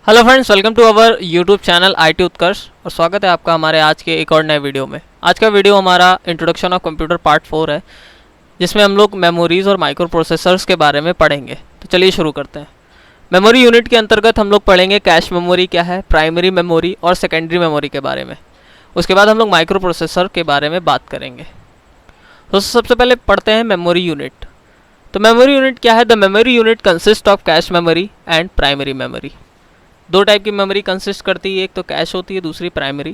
Hello friends, welcome to our YouTube channel IT Utkarsh और स्वागत है आपका हमारे आज के एक और नए वीडियो में। आज का वीडियो हमारा इंट्रोडक्शन ऑफ कंप्यूटर पार्ट 4 है, जिसमें हम लोग मेमोरीज और माइक्रो प्रोसेसर्स के बारे में पढ़ेंगे। तो चलिए शुरू करते हैं। मेमोरी यूनिट के अंतर्गत हम लोग पढ़ेंगे कैश मेमोरी क्या है, प्राइमरी मेमोरी और सेकेंडरी मेमोरी के बारे में। उसके बाद हम लोग माइक्रो प्रोसेसर के बारे में बात करेंगे। तो सबसे पहले पढ़ते हैं मेमोरी यूनिट। तो मेमोरी यूनिट क्या है? The memory unit consist of cache memory and primary memory. दो टाइप की मेमोरी कंसिस्ट करती है, एक तो कैश होती है, दूसरी प्राइमरी।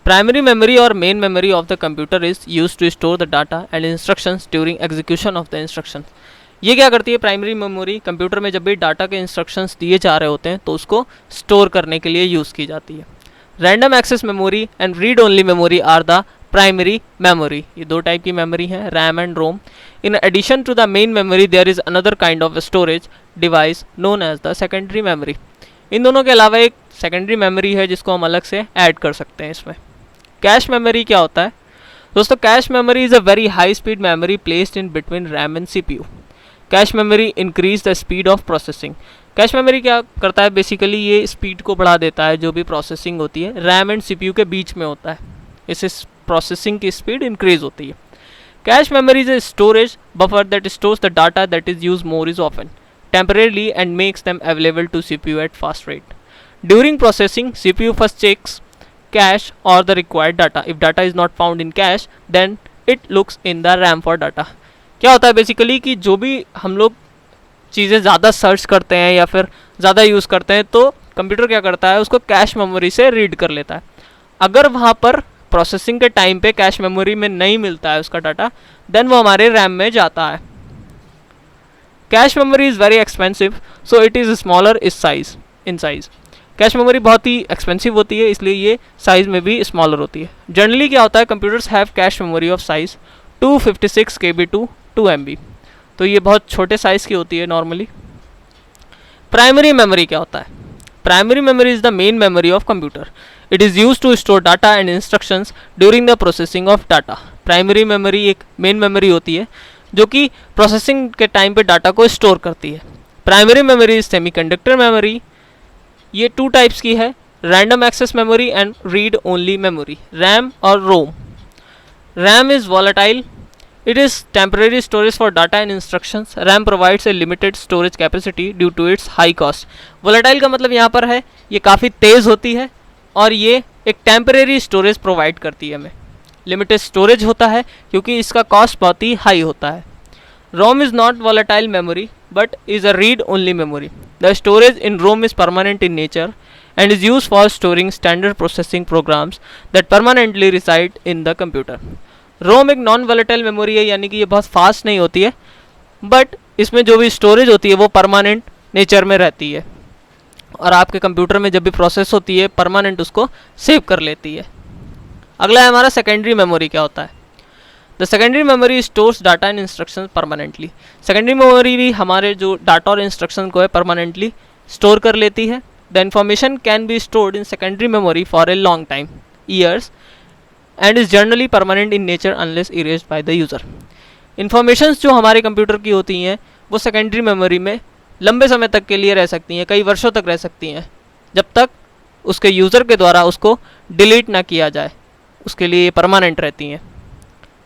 प्राइमरी मेमोरी और main memory of the computer is used to store the data and instructions during execution of the instructions. ये क्या करती है? प्राइमरी मेमोरी कंप्यूटर में जब भी डाटा के इंस्ट्रक्शंस दिए जा रहे होते हैं तो उसको स्टोर करने के लिए यूज़ की जाती है। Random access memory and read only memory are the primary memory. ये दो टाइप की मेमोरी हैं, RAM and ROM. In addition to the main memory there is another kind of storage device known as the secondary memory. इन दोनों के अलावा एक secondary memory है जिसको हम अलग से ऐड कर सकते हैं इसमें। कैश मेमोरी क्या होता है दोस्तों? Cash memory is a very high speed memory placed in between RAM and CPU। Cache memory increase the speed of processing. Cache memory क्या करता है? बेसिकली ये स्पीड को बढ़ा देता है, जो भी प्रोसेसिंग होती है रैम एंड CPU के बीच में होता है, इससे प्रोसेसिंग की स्पीड इंक्रीज होती है। Cache memory is a storage buffer that stores the data that is use more is often temporarily and makes them available to CPU at fast rate. During processing, CPU first checks cache or the required data. If data is not found in cache, then it looks in the RAM for data. क्या होता है basically कि जो भी हम लोग चीज़ें ज़्यादा सर्च करते हैं या फिर ज़्यादा यूज़ करते हैं तो कंप्यूटर क्या करता है, उसको कैश मेमोरी से रीड कर लेता है। अगर वहाँ पर प्रोसेसिंग के टाइम पे कैश मेमोरी में नहीं मिलता है उसका डाटा, देन वो हमारे रैम में जाता है। Cache memory is very expensive so it is smaller is size in size. Cache memory बहुत ही एक्सपेंसिव होती है, इसलिए ये साइज़ में भी स्मॉलर होती है। जनरली क्या होता है, computers have cache memory of size 256 KB to 2 MB। तो ये बहुत छोटे साइज़ की होती है नॉर्मली। प्राइमरी मेमोरी क्या होता है? Primary memory is the main memory of computer. It is use to store data and instructions during the processing of data. Primary memory एक मेन मेमोरी होती है जो कि प्रोसेसिंग के टाइम पे डाटा को स्टोर करती है। Primary memory is semiconductor memory. ये टू टाइप्स की है, random access memory and read only memory, RAM और ROM. RAM is volatile, it is temporary storage for data and instructions. RAM provides a limited storage capacity due to its high cost. Volatile का मतलब यहाँ पर है ये काफ़ी तेज़ होती है और ये एक टेम्परेरी स्टोरेज प्रोवाइड करती है हमें। लिमिटेड स्टोरेज होता है क्योंकि इसका कॉस्ट बहुत ही हाई होता है। ROM is not volatile memory but is a read only memory. The storage in ROM is permanent in nature and is use for storing standard processing programs that permanently reside in the computer. ROM एक non volatile memory है, यानी कि ये बहुत fast नहीं होती है, but इसमें जो भी स्टोरेज होती है वो परमानेंट नेचर में रहती है और आपके कंप्यूटर में जब भी प्रोसेस होती है परमानेंट उसको सेव कर लेती है। अगला है हमारा सेकेंडरी मेमोरी क्या होता है? The secondary memory stores data and instruction permanently. Secondary memory भी हमारे जो डाटा और इंस्ट्रक्शन को है परमानेंटली स्टोर कर लेती है। The information can be stored in secondary memory for a long time, years, and is generally permanent in nature unless erased by the user. Informations जो हमारे कंप्यूटर की होती हैं वो सेकेंडरी मेमोरी में लंबे समय तक के लिए रह सकती हैं, कई वर्षों तक रह सकती हैं, जब तक उसके यूज़र के द्वारा उसको डिलीट ना किया जाए, उसके लिए परमानेंट रहती हैं।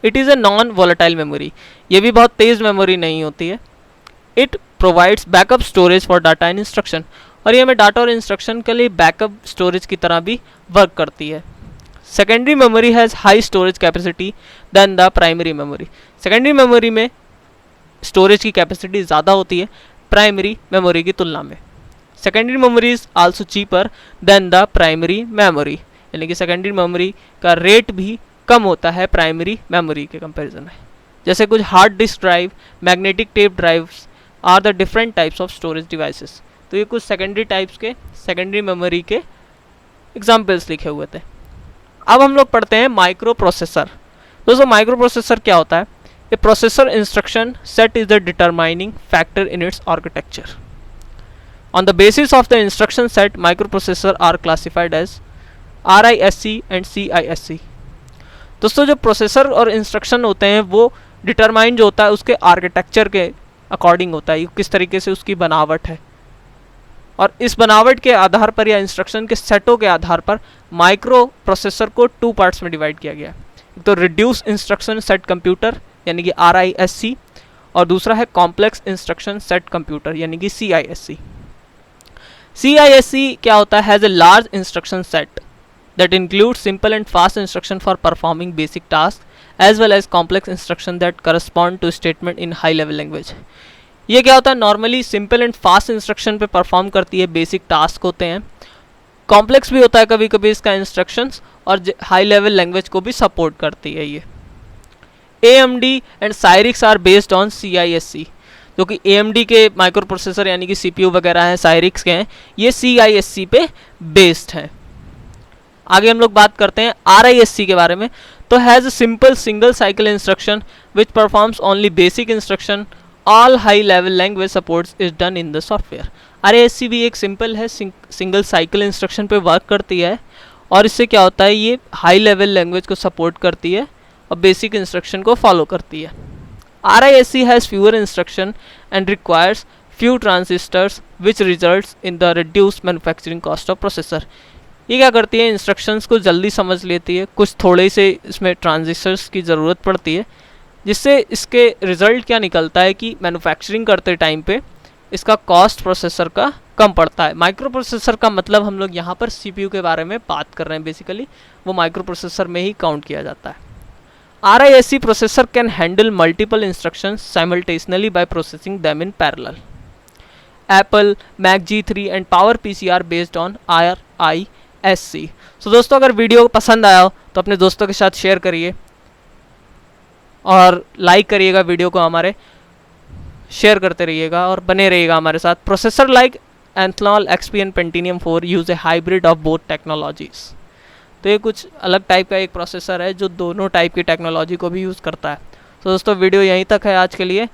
It is a non volatile memory. ये भी बहुत तेज़ मेमोरी नहीं होती है। It provides backup storage for data and instruction, और ये हमें डाटा और इंस्ट्रक्शन के लिए बैकअप स्टोरेज की तरह भी वर्क करती है। Secondary memory has high storage capacity than the primary memory. Secondary memory में स्टोरेज की कैपेसिटी ज़्यादा होती है प्राइमरी मेमोरी की तुलना में। Secondary memory is also cheaper than the primary memory, यानी कि सेकेंडरी मेमोरी का रेट भी कम होता है प्राइमरी मेमोरी के कंपैरिजन में। जैसे कुछ hard disk drive, magnetic tape drives are the different types of storage devices. तो ये कुछ सेकेंडरी टाइप्स के सेकेंडरी मेमोरी के एग्जाम्पल्स लिखे हुए थे। अब हम लोग पढ़ते हैं माइक्रो प्रोसेसर। दोस्तों माइक्रो प्रोसेसर क्या होता है? A processor instruction set is the determining factor in its architecture. On the basis of the instruction set microprocessor are classified as RISC and CISC। दोस्तों जो प्रोसेसर और इंस्ट्रक्शन होते हैं वो डिटरमाइन जो होता है उसके आर्किटेक्चर के अकॉर्डिंग होता है, किस तरीके से उसकी बनावट है। और इस बनावट के आधार पर या इंस्ट्रक्शन के सेटों के आधार पर माइक्रो प्रोसेसर को 2 पार्ट्स में डिवाइड किया गया है। तो रिड्यूस इंस्ट्रक्शन सेट कंप्यूटर यानी कि RISC, और दूसरा है कॉम्प्लेक्स इंस्ट्रक्शन सेट कंप्यूटर यानी कि CISC। CISC क्या होता है? Has a large instruction set that includes simple and fast instruction for performing basic tasks as well as complex instruction that correspond to statement in high level language। ये क्या होता है? Normally simple and fast instruction पे perform करती है, basic task होते हैं, complex भी होता है कभी कभी इसका इंस्ट्रक्शंस, और हाई लेवल लैंग्वेज को भी सपोर्ट करती है ये। AMD and Cyrix are based on CISC, जो कि AMD के माइक्रो प्रोसेसर यानी कि CPU वगैरह हैं, Cyrix के हैं, ये CISC पे बेस्ड हैं। आगे हम लोग बात करते हैं RISC के बारे में। तो has a simple single cycle instruction which performs only basic instruction, all high level language supports is done in the software. RISC भी एक सिंपल है, सिंगल साइकिल इंस्ट्रक्शन पे वर्क करती है, और इससे क्या होता है, ये हाई लेवल लैंग्वेज को सपोर्ट करती है और बेसिक इंस्ट्रक्शन को फॉलो करती है। RISC has fewer instruction and requires few transistors which results in the reduced manufacturing cost of processor. ये क्या करती है? इंस्ट्रक्शंस को जल्दी समझ लेती है, कुछ थोड़े से इसमें ट्रांजिस्टर्स की ज़रूरत पड़ती है, जिससे इसके रिज़ल्ट क्या निकलता है कि मैन्युफैक्चरिंग करते टाइम पे इसका कॉस्ट प्रोसेसर का कम पड़ता है। माइक्रो प्रोसेसर का मतलब हम लोग यहाँ पर CPU के बारे में बात कर रहे हैं, बेसिकली वो माइक्रो प्रोसेसर में ही काउंट किया जाता है। RISC processor can handle multiple instructions simultaneously by processing them in parallel. Apple, Mac G3 and PowerPC are based on RISC। So दोस्तों, अगर वीडियो पसंद आया हो तो अपने दोस्तों के साथ शेयर करिए और लाइक करिएगा वीडियो को, हमारे शेयर करते रहिएगा और बने रहिएगा हमारे साथ। Processor like Athlon XP and Pentium 4 use a hybrid of both technologies। तो ये कुछ अलग टाइप का एक प्रोसेसर है जो दोनों टाइप की टेक्नोलॉजी को भी यूज़ करता है। तो दोस्तों, वीडियो यहीं तक है आज के लिए।